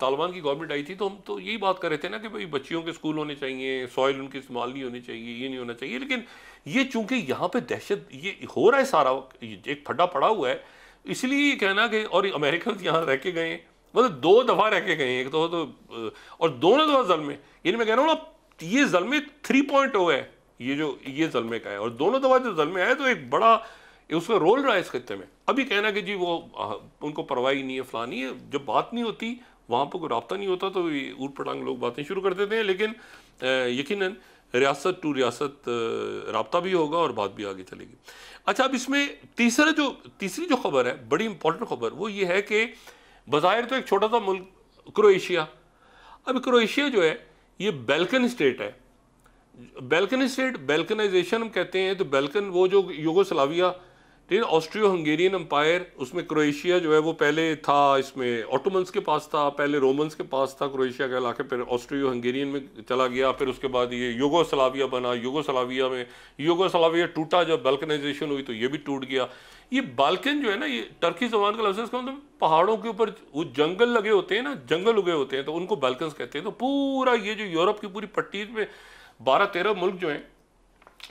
तालिबान की गवर्नमेंट आई थी तो हम तो यही बात कर रहे थे ना कि भाई बच्चियों के स्कूल होने चाहिए, सॉइल उनकी इस्तेमाल नहीं होनी चाहिए, ये नहीं होना चाहिए। लेकिन ये चूँकि यहाँ पर दहशत ये हो रहा है, सारा एक फड्डा पड़ा हुआ है, इसलिए ये कहना कि और अमेरिकन यहाँ रह के गए, मतलब 2 दफ़ा रह के गए, एक तो और दोनों दफ़ा ज़ल्मे, यानी मैं कह रहा हूँ ना ये ज़ल्मे 3.0 है, ये ज़ल्मे का है, और दोनों दफ़ा जो ज़ल्मे आए तो एक बड़ा उसका रोल रहा है इस खत्ते में। अभी कहना कि जी वो उनको परवाह ही नहीं है, फलानी है, जब बात नहीं होती वहाँ पर कोई रब्ता नहीं होता तो ऊट पटांग लोग बातें शुरू कर देते हैं। लेकिन यकीनन रियासत टू रियासत रब्ता भी होगा और बात भी आगे चलेगी। अच्छा, अब इसमें तीसरी जो खबर है, बड़ी इंपॉर्टेंट खबर, वो ये है कि बज़ाहिर तो एक छोटा सा मुल्क क्रोएशिया, अब क्रोएशिया जो है ये बैल्कन स्टेट है। बैल्कन स्टेट, बैल्कनाइजेशन हम कहते हैं, तो बैल्कन वो जो यूगोस्लाविया, ठीक है, ऑस्ट्रियो हंगेरियन एम्पायर, उसमें क्रोएशिया जो है वो पहले था, इसमें ऑटोमन्स के पास था, पहले रोमन्स के पास था क्रोएशिया का इलाके, फिर ऑस्ट्रियो हंगेरियन में चला गया, फिर उसके बाद ये यूगोस्लाविया बना। यूगोस्लाविया टूटा, जब बैल्कनाइजेशन हुई तो ये भी टूट गया। ये बाल्कन जो है ना, ये टर्की ज़बान का लफ्ज़ है, इसका मतलब पहाड़ों के ऊपर वो जंगल लगे होते हैं ना, जंगल उगे होते हैं, तो उनको बाल्कन्स कहते हैं। तो पूरा ये जो यूरोप की पूरी पट्टी में 12-13 मुल्क जो हैं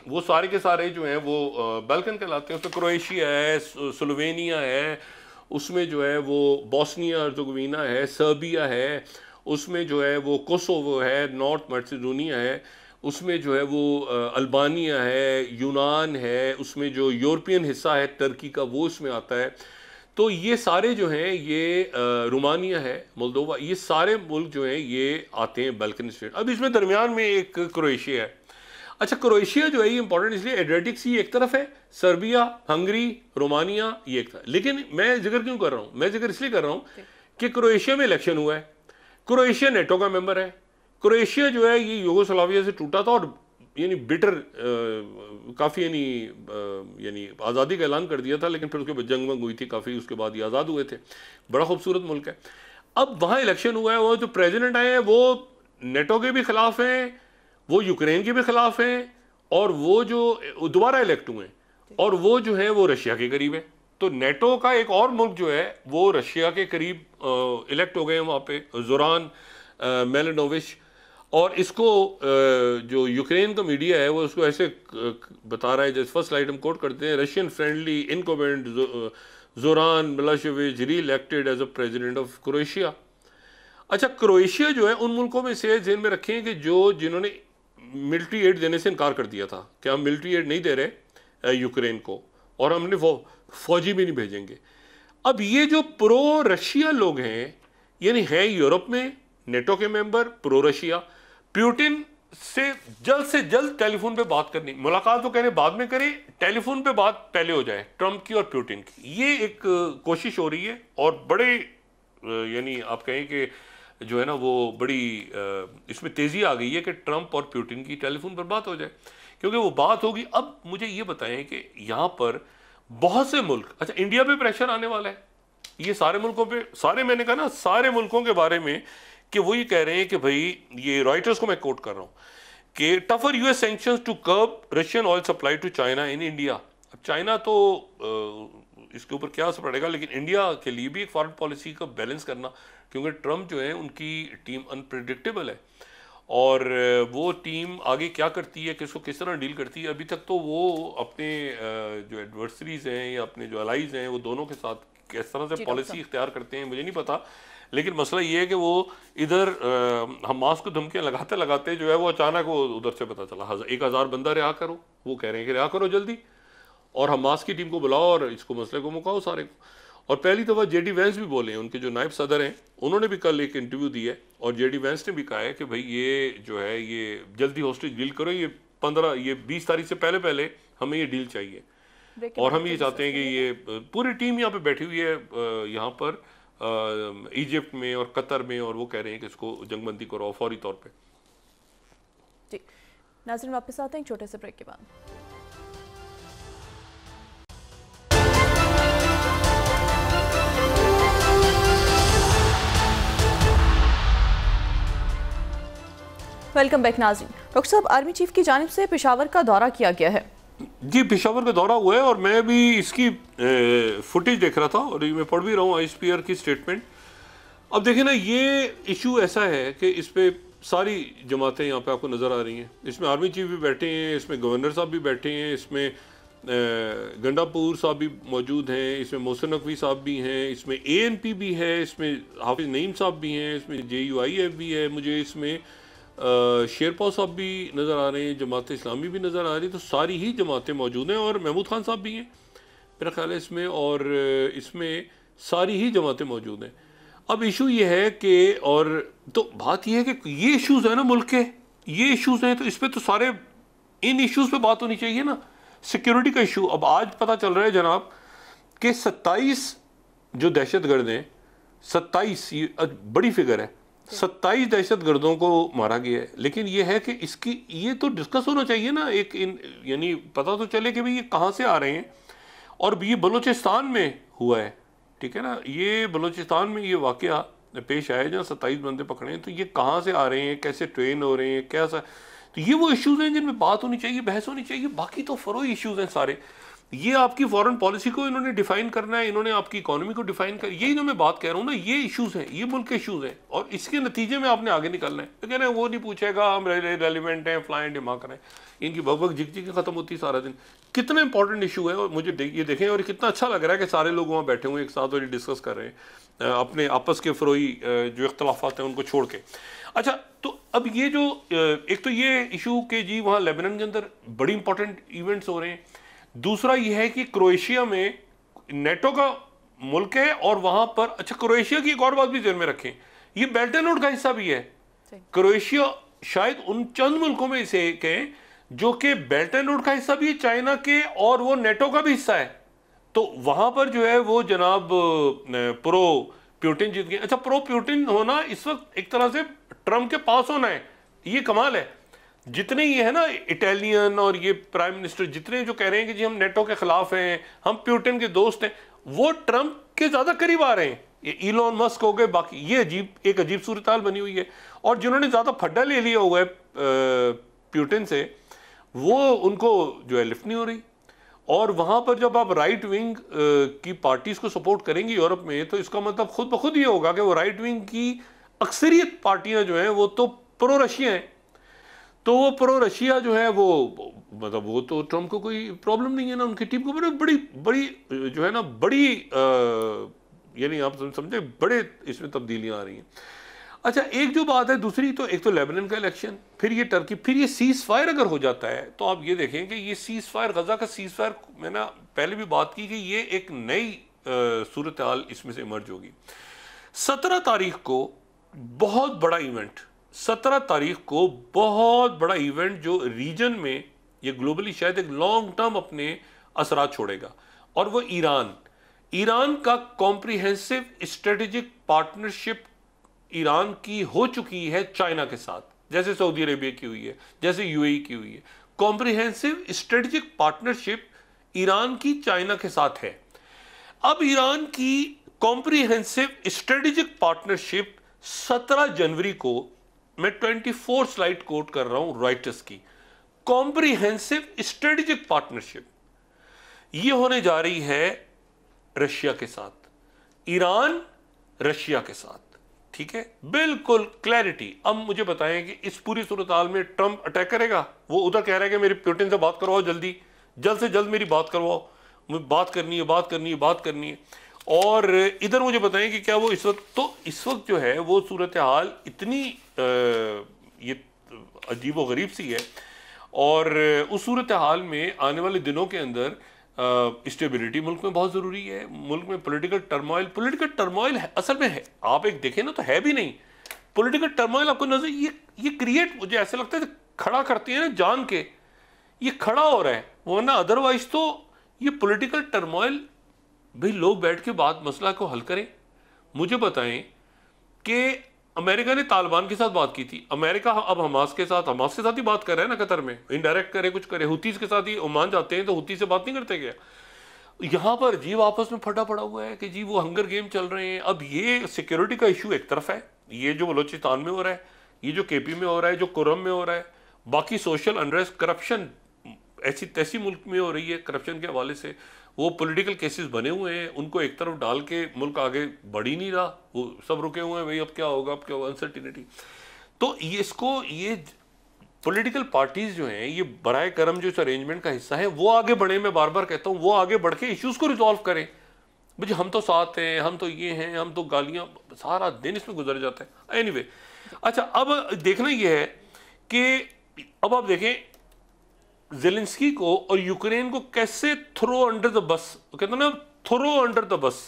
वो सारे के सारे जो हैं वो बाल्कन कहलाते हैं। उसमें क्रोएशिया है, स्लोवेनिया है, उसमें जो है वो बोस्निया हर्ज़ेगोविना है, सर्बिया है, उसमें जो है वो कोसोवो है, नॉर्थ मैसेडोनिया है, उसमें जो है वो अल्बानिया है, यूनान है, उसमें जो यूरोपियन हिस्सा है टर्की का वो इसमें आता है। तो ये सारे जो हैं ये रोमानिया है, मोल्दोवा, ये सारे मुल्क जो हैं ये आते हैं बाल्कन स्टेट। अब इसमें दरमियान में एक क्रोएशिया है। अच्छा, क्रोएशिया जो है ये इंपॉर्टेंट इसलिए, एड्रियाटिक सी एक तरफ है, सर्बिया, हंगरी, रोमानिया ये एक तरफ। लेकिन मैं जिक्र क्यों कर रहा हूँ, मैं जिक्र इसलिए कर रहा हूँ कि क्रोएशिया में इलेक्शन हुआ है, क्रोएशिया नेटो का मेंबर है। क्रोएशिया जो है ये यूगोस्लाविया से टूटा था और यानी बिटर काफ़ी यानी आज़ादी का ऐलान कर दिया था, लेकिन फिर उसके बाद जंग वंग हुई थी काफ़ी, उसके बाद ये आज़ाद हुए थे। बड़ा खूबसूरत मुल्क है। अब वहाँ इलेक्शन हुआ है, वो जो प्रेसिडेंट आए हैं वो नेटो के भी खिलाफ हैं वो यूक्रेन के भी खिलाफ हैं और वो जो दोबारा इलेक्ट हुए हैं, और वो जो है वो रशिया के करीब है। तो नेटो का एक और मुल्क जो है वो रशिया के करीब इलेक्ट हो गए हैं वहाँ पे, जोरान मेलानोविच। और इसको जो यूक्रेन का मीडिया है वो उसको ऐसे बता रहा है, जैसे फर्स्ट स्लाइड हम कोट करते हैं, Russian friendly incumbent Zoran Milosevic reelected as a president of Croatia. अच्छा, क्रोएशिया जो है उन मुल्कों में से ध्यान में रखें कि जिन्होंने मिलिट्री एड देने से इनकार कर दिया था कि हम मिलिट्री एड नहीं दे रहे यूक्रेन को, और हमने फौजी भी नहीं भेजेंगे। अब ये जो प्रो रशिया लोग हैं, यानी हैं यूरोप में नेटो के मेंबर, प्रो रशिया, प्यूटिन से जल्द टेलीफोन पे बात करनी, मुलाकात तो कहने बाद में करें, टेलीफोन पे बात पहले हो जाए ट्रंप की और प्यूटिन की। ये एक कोशिश हो रही है, और बड़े यानी आप कहें कि जो है ना वो बड़ी इसमें तेज़ी आ गई है कि ट्रंप और प्यूटिन की टेलीफोन पर बात हो जाए, क्योंकि वो बात होगी। अब मुझे ये बताएं कि यहाँ पर बहुत से मुल्क, अच्छा इंडिया पे प्रेशर आने वाला है, ये सारे मुल्कों पे, सारे मैंने कहा ना सारे मुल्कों के बारे में, कि वो ये कह रहे हैं कि भाई, ये रॉयटर्स को मैं कोट कर रहा हूँ कि tougher US sanctions to curb Russian oil supply to China in India. अब चाइना तो इसके ऊपर क्या असर पड़ेगा, लेकिन इंडिया के लिए भी एक फॉरेन पॉलिसी का बैलेंस करना, क्योंकि ट्रंप जो है उनकी टीम अनप्रेडिक्टेबल है, और वो टीम आगे क्या करती है, किसको किस तरह डील करती है। अभी तक तो वो अपने जो एडवर्सरीज हैं या अपने जो अलाइज हैं वो दोनों के साथ किस तरह से पॉलिसी इख्तियार करते हैं मुझे नहीं पता, लेकिन मसला ये है कि वो इधर हमास को धमकियाँ लगाते लगाते जो है वो अचानक वो उधर से पता चला 1000 बंदा रिहा करो, वो कह रहे हैं कि रिहा करो जल्दी, और हमास की टीम को बुलाओ और इसको मसले को मुकाओ सारे को। और पहली दफ़ा जेडी वैंस भी बोले हैं, उनके जो नायब सदर हैं उन्होंने भी कल एक इंटरव्यू दी है, और जेडी वैंस ने भी कहा है कि भाई ये जो है ये जल्दी हॉस्टेज डील करो, ये 20 तारीख से पहले हमें ये डील चाहिए, और हम ये चाहते हैं कि ये पूरी टीम यहाँ पे बैठी हुई है यहाँ पर इजिप्ट में और कतर में, और वो कह रहे हैं कि इसको जंगबंदी करो फौरी तौर पे। जी नाज़रीन, वापस आते हैं एक छोटे से ब्रेक के बाद। वेलकम बैक नाज़रीन। डॉक्टर साहब, आर्मी चीफ की जानिब से पेशावर का दौरा किया गया है। जी, पेशावर का दौरा हुआ है, और मैं भी इसकी फुटेज देख रहा था, और ये मैं पढ़ भी रहा हूँ आईएसपीआर की स्टेटमेंट। अब देखें ना, ये इशू ऐसा है कि इस पे सारी जमातें यहाँ पे आपको नज़र आ रही हैं। इसमें आर्मी चीफ भी बैठे हैं, इसमें गवर्नर साहब भी बैठे हैं, इसमें गंडापुर साहब भी मौजूद हैं, इसमें मोहसिन नकवी साहब भी हैं, इसमें ANP भी है, इसमें हाफिज नईम साहब भी हैं, इसमें JUIF भी है, मुझे इसमें शेरपाव साहब भी नज़र आ रहे हैं, जमात इस्लामी भी नज़र आ रही है। तो सारी ही जमातें मौजूद हैं, और महमूद खान साहब भी हैं मेरा ख्याल है इसमें, और इसमें सारी ही जमातें मौजूद हैं। अब इशू ये है कि, और तो बात ये है कि ये इश्यूज़ है ना मुल्क के, ये इश्यूज़ हैं, तो इस पर तो सारे इन इश्यूज़ पे बात होनी चाहिए ना। सिक्योरिटी का इशू, अब आज पता चल रहा है जनाब कि 27 जो दहशतगर्द हैं, 27 ये बड़ी फिगर है, 27 दहशतगर्दों को मारा गया है। लेकिन ये है कि इसकी ये तो डिस्कस होना चाहिए ना, यानी पता तो चले कि भाई ये कहाँ से आ रहे हैं, और ये बलूचिस्तान में हुआ है, ठीक है ना, ये बलूचिस्तान में ये वाकया पेश आया जहाँ 27 बंदे पकड़े हैं। तो ये कहाँ से आ रहे हैं, कैसे ट्रेन हो रहे हैं, कैसा, तो ये वो इश्यूज़ हैं जिनमें बात होनी चाहिए, बहस होनी चाहिए। बाकी तो फरोई इश्यूज़ हैं सारे। ये आपकी फॉरेन पॉलिसी को इन्होंने डिफाइन करना है, इन्होंने आपकी इकोनॉमी को डिफाइन कर, यही जो मैं बात कह रहा हूँ ना, ये इश्यूज़ हैं, ये मुल्क के इश्यूज़ हैं, और इसके नतीजे में आपने आगे निकलना है। तो कह रहे हैं वो नहीं पूछेगा, हम रेलिवेंट हैं, फ्लाइंट दिमाग करें, इनकी बकबक झिक खत्म होती सारा दिन। कितना इंपॉर्टेंट इशू है, और मुझे ये देखें, और कितना अच्छा लग रहा है कि सारे लोग वहाँ बैठे हुए एक साथ और ये डिस्कस कर रहे हैं अपने आपस के फरोई जो इख्तलाफात हैं उनको छोड़ के। अच्छा, तो अब ये जो एक तो ये इशू के जी वहाँ लेबनान के अंदर बड़ी इंपॉर्टेंट इवेंट्स हो रहे हैं, दूसरा ये है कि क्रोएशिया में नेटो का मुल्क है, और वहाँ पर, अच्छा क्रोएशिया की एक और बात भी ध्यान में रखें, ये बेल्ट एंड रोड का हिस्सा भी है। क्रोएशिया शायद उन चंद मुल्कों में से एक है जो कि बेल्ट एंड रोड का हिस्सा भी है, चाइना के, और वो नेटो का भी हिस्सा है। तो वहां पर जो है वो जनाब प्रो प्यूटिन जीत गए। अच्छा, प्रो प्यूटिन होना इस वक्त एक तरह से ट्रम्प के पास होना है, ये कमाल है। जितने ये है ना इटालियन और ये प्राइम मिनिस्टर जितने जो कह रहे हैं कि जी हम नेटो के खिलाफ हैं, हम प्यूटिन के दोस्त हैं, वो ट्रम्प के ज्यादा करीब आ रहे हैं। ये इलॉन मस्क हो गए, बाकी ये एक अजीब सूरत हाल बनी हुई है। और जिन्होंने ज्यादा फड्डा ले लिया हुआ है प्यूटिन से, वो उनको जो है लिफ्ट नहीं हो रही। और वहां पर जब आप राइट विंग की पार्टीज को सपोर्ट करेंगे यूरोप में, तो इसका मतलब खुद ब खुद ये होगा कि वो राइट विंग की अक्सरियत पार्टियां जो हैं वो तो प्रो रशिया हैं। तो वो प्रो रशिया जो है वो मतलब वो तो ट्रम्प को कोई प्रॉब्लम नहीं है ना, उनकी टीम को बड़ी बड़ी जो है ना बड़ी यानी आप समझे बड़े इसमें तब्दीलियां आ रही हैं। अच्छा, एक जो बात है दूसरी, तो एक तो लेबनान का इलेक्शन, फिर ये टर्की, फिर ये सीज फायर अगर हो जाता है तो आप ये देखें कि ये सीज फायर, गजा का सीज फायर, मैंने पहले भी बात की कि ये एक नई सूरत हाल इसमें से इमर्ज होगी। 17 तारीख को बहुत बड़ा इवेंट, 17 तारीख को बहुत बड़ा इवेंट जो रीजन में ये ग्लोबली शायद एक लॉन्ग टर्म अपने असरात छोड़ेगा, और वो ईरान का कॉम्प्रिहेंसिव स्ट्रेटेजिक पार्टनरशिप ईरान की हो चुकी है चाइना के साथ, जैसे सऊदी अरेबिया की हुई है, जैसे यूएई की हुई है। कॉम्प्रिहेंसिव स्ट्रेटेजिक पार्टनरशिप ईरान की चाइना के साथ है। अब ईरान की कॉम्प्रिहेंसिव स्ट्रेटेजिक पार्टनरशिप 17 जनवरी को, मैं 24 स्लाइड कोट कर रहा हूं रॉयटर्स की, कॉम्प्रिहेंसिव स्ट्रेटेजिक पार्टनरशिप ये होने जा रही है रशिया के साथ, ईरान रशिया के साथ। ठीक है, बिल्कुल क्लैरिटी। अब मुझे बताएं कि इस पूरी सूरत हाल में ट्रंप अटैक करेगा? वो उधर कह रहा है कि मेरी पुतिन से बात करवाओ, जल्द से जल्द मेरी बात करवाओ, मुझे बात करनी है। और इधर मुझे बताएं कि क्या वो इस वक्त जो है वो सूरत हाल इतनी ये अजीब व गरीब सी है, और उस सूरत हाल में आने वाले दिनों के अंदर स्टेबिलिटी मुल्क में बहुत ज़रूरी है। मुल्क में पॉलिटिकल टर्मोइल असल में है, आप एक देखें ना तो है भी नहीं। पॉलिटिकल टर्मोइल आपको नजर ये क्रिएट, मुझे ऐसे लगता है खड़ा करती है ना जान के, ये खड़ा हो रहा है, वरना अदरवाइज तो ये पॉलिटिकल टर्मोइल, भाई लोग बैठ के बात मसला को हल करें। मुझे बताएं कि अमेरिका ने तालिबान के साथ बात की थी, अमेरिका अब हमास के साथ ही बात कर रहा है ना, कतर में इनडायरेक्ट करे कुछ करे, हुतीज के साथ ही ओमान जाते हैं तो हुती से बात नहीं करते क्या? यहां पर जीव आपस में फटा पड़ा हुआ है कि जी वो हंगर गेम चल रहे हैं। अब ये सिक्योरिटी का इशू एक तरफ है, ये जो बलोचिस्तान में हो रहा है, ये जो केपी में हो रहा है, जो कुरम में हो रहा है, बाकी सोशल अनरेस्ट, करप्शन ऐसी तैसी मुल्क में हो रही है, करप्शन के हवाले से वो पॉलिटिकल केसेस बने हुए हैं, उनको एक तरफ डाल के मुल्क आगे बढ़ ही नहीं रहा, वो सब रुके हुए हैं, भाई अब क्या होगा, अनसर्टिनिटी। तो ये पॉलिटिकल पार्टीज जो हैं, ये बराए करम जो इस अरेंजमेंट का हिस्सा है, वो आगे बढ़े। मैं बार बार कहता हूँ वो आगे बढ़ के इश्यूज को रिजॉल्व करें। भाई हम तो साथ हैं, हम तो ये हैं, हम तो गालियां, सारा दिन इसमें गुजर जाता है। एनीवे, अच्छा अब देखना ये है कि अब आप देखें ज़ेलेंस्की को और यूक्रेन को कैसे थ्रो अंडर द बस, कहते हैं ना थ्रो अंडर द बस।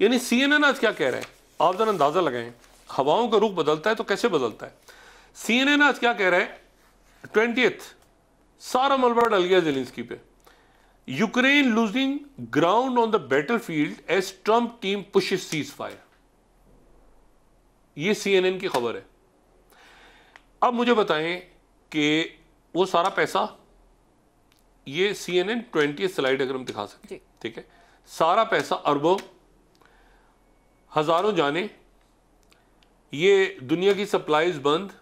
यानी CNN आज क्या कह रहा है, आप जरा अंदाजा लगाएं, हवाओं का रुख बदलता है तो कैसे बदलता है। CNN आज क्या कह रहा है, 20th सारा मलबा डल गया ज़ेलेंस्की पे, Ukraine losing ground on the battlefield as Trump team pushes ceasefire. ये CNN की खबर है। अब मुझे बताएं कि वो सारा पैसा, ये CNN 20 स्लाइड अगर हम दिखा सकें, ठीक है, सारा पैसा अरबों हजारों जाने, ये दुनिया की सप्लाईज बंद,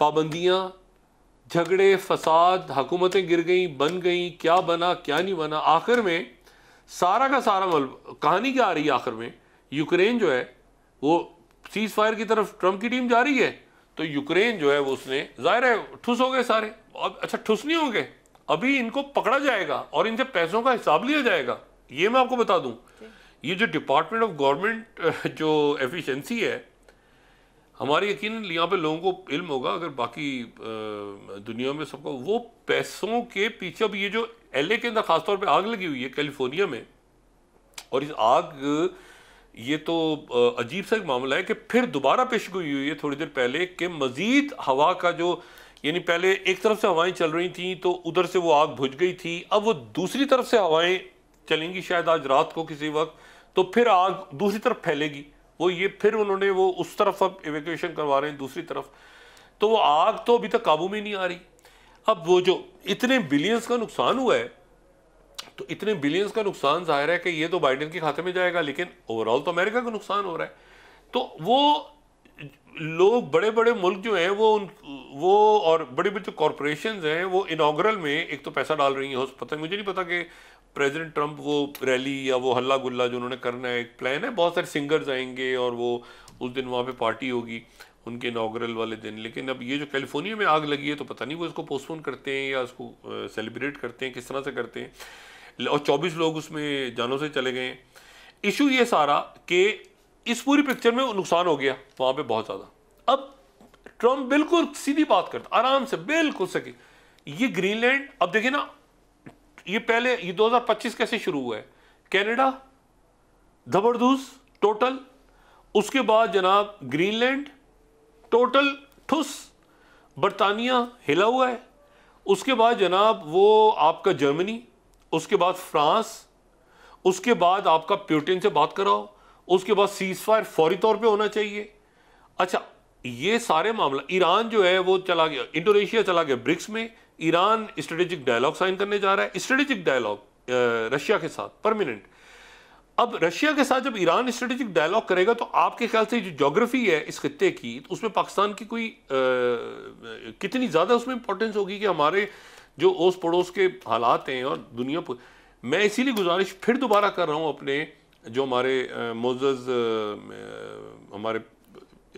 पाबंदियां, झगड़े, फसाद, हुकूमतें गिर गई, बन गई, क्या बना क्या नहीं बना, आखिर में सारा का सारा कहानी क्या आ रही है, आखिर में यूक्रेन जो है वो सीज फायर की तरफ ट्रम्प की टीम जा रही है, तो यूक्रेन जो है वो उसने, जाहिर है ठुस हो गए सारे। अच्छा, ठुस नहीं होंगे, अभी इनको पकड़ा जाएगा और इनसे पैसों का हिसाब लिया जाएगा। ये मैं आपको बता दूं, ये जो डिपार्टमेंट ऑफ गवर्नमेंट जो एफिशिएंसी है हमारी, यकीन यहाँ पे लोगों को इल्म होगा, अगर बाकी दुनिया में सबको, वो पैसों के पीछे। अब ये जो LA के अंदर खासतौर पे आग लगी हुई है कैलिफोर्निया में, और इस आग, ये तो अजीब सा एक मामला है कि फिर दोबारा पेशगोई हुई है थोड़ी देर पहले कि मजीद हवा का जो, यानी पहले एक तरफ से हवाएं चल रही थी तो उधर से वो आग बुझ गई थी, अब वो दूसरी तरफ से हवाएं चलेंगी शायद आज रात को किसी वक्त, तो फिर आग दूसरी तरफ फैलेगी। वो ये फिर उन्होंने वो उस तरफ अब इवैक्यूएशन करवा रहे हैं दूसरी तरफ, तो वो आग तो अभी तक काबू में नहीं आ रही। अब वो जो इतने बिलियंस का नुकसान हुआ है, तो इतने बिलियंस का नुकसान जाहिर है कि ये तो बाइडेन के खाते में जाएगा, लेकिन ओवरऑल तो अमेरिका का नुकसान हो रहा है। तो वो लोग बड़े बड़े मुल्क जो हैं वो और बड़े बड़े जो कॉरपोरेशंस हैं वो इनॉग्रल में एक तो पैसा डाल रही हैं। पता मुझे नहीं पता कि प्रेसिडेंट ट्रंप वो रैली या वो हल्ला गुल्ला जो उन्होंने करना है, एक प्लान है, बहुत सारे सिंगर्स आएंगे और वो उस दिन वहाँ पे पार्टी होगी उनके इनॉग्रल वाले दिन। लेकिन अब ये जो कैलिफोर्निया में आग लगी है तो पता नहीं वो इसको पोस्टपोन करते हैं या उसको सेलिब्रेट करते हैं, किस तरह से करते हैं। और 24 लोग उसमें जानों से चले गए। इशू ये सारा कि इस पूरी पिक्चर में नुकसान हो गया वहाँ पे बहुत ज़्यादा। अब ट्रंप बिल्कुल सीधी बात करता, आराम से बिल्कुल सके, ये ग्रीनलैंड, अब देखिए ना, ये पहले ये 2025 कैसे शुरू हुआ है, कनाडा जबरदस्त टोटल, उसके बाद जनाब ग्रीनलैंड टोटल ठुस, बरतानिया हिला हुआ है, उसके बाद जनाब वो आपका जर्मनी, उसके बाद फ्रांस, उसके बाद आपका प्यूटिन से बात कराओ, उसके बाद सीज फायर फौरी तौर पे होना चाहिए। अच्छा, ये सारे मामला, ईरान जो है वो चला गया, इंडोनेशिया चला गया ब्रिक्स में, ईरान स्ट्रेटेजिक डायलॉग साइन करने जा रहा है, स्ट्रेटेजिक डायलॉग रशिया के साथ परमानेंट। अब रशिया के साथ जब ईरान स्ट्रेटेजिक डायलॉग करेगा तो आपके ख्याल से जो ज्योग्राफी है इस खित्ते की, तो उसमें पाकिस्तान की कोई कितनी ज़्यादा उसमें इंपॉर्टेंस होगी कि हमारे जो ओस पड़ोस के हालात हैं और दुनिया पर। मैं इसीलिए गुजारिश फिर दोबारा कर रहा हूँ अपने जो हमारे मोअज़्ज़ज़ हमारे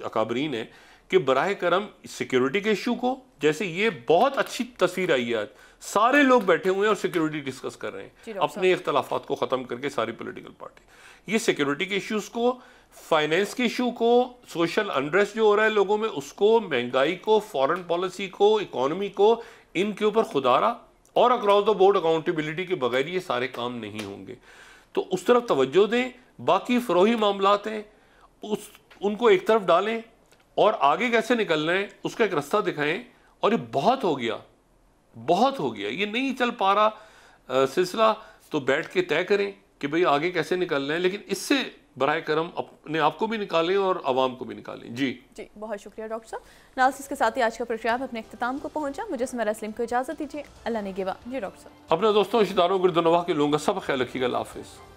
अकाबरीन हैं कि बराह करम सिक्योरिटी के इशू को, जैसे ये बहुत अच्छी तस्वीर आई है, आज सारे लोग बैठे हुए हैं और सिक्योरिटी डिस्कस कर रहे हैं अपने इख्तलाफात को ख़त्म करके, सारी पॉलिटिकल पार्टी, ये सिक्योरिटी के इश्यूज़ को, फाइनेंस के इशू को, सोशल अनरेस्ट जो हो रहा है लोगों में उसको, महंगाई को, फॉरेन पॉलिसी को, इकोनॉमी को, इनके ऊपर खुदारा और अक्रॉस द बोर्ड अकाउंटेबिलिटी के बगैर ये सारे काम नहीं होंगे। तो उस तरफ तवज्जो दें, बाकी फ़रोही मामलात हैं उनको एक तरफ डालें और आगे कैसे निकलना है उसका एक रास्ता दिखाएं। और ये बहुत हो गया, बहुत हो गया, ये नहीं चल पा रहा सिलसिला, तो बैठ के तय करें कि भाई आगे कैसे निकलना है, लेकिन इससे बराए करम अपने आप को भी निकालें और आवाम को भी निकालें। जी जी, बहुत शुक्रिया डॉक्टर साहब। नाज़रीन, के साथ ही आज का प्रोग्राम अपने इख्तिताम को पहुंचा। मुझे सुमेरा सलीम को इजाज़त दीजिए, अल्लाह ने गिवा। जी डॉक्टर साहब, अपने दोस्तों, रिश्तेदारों, गिरदोनवाह के लोगों का सब ख्याल रखिएगा। अल्लाह हाफ़िज़।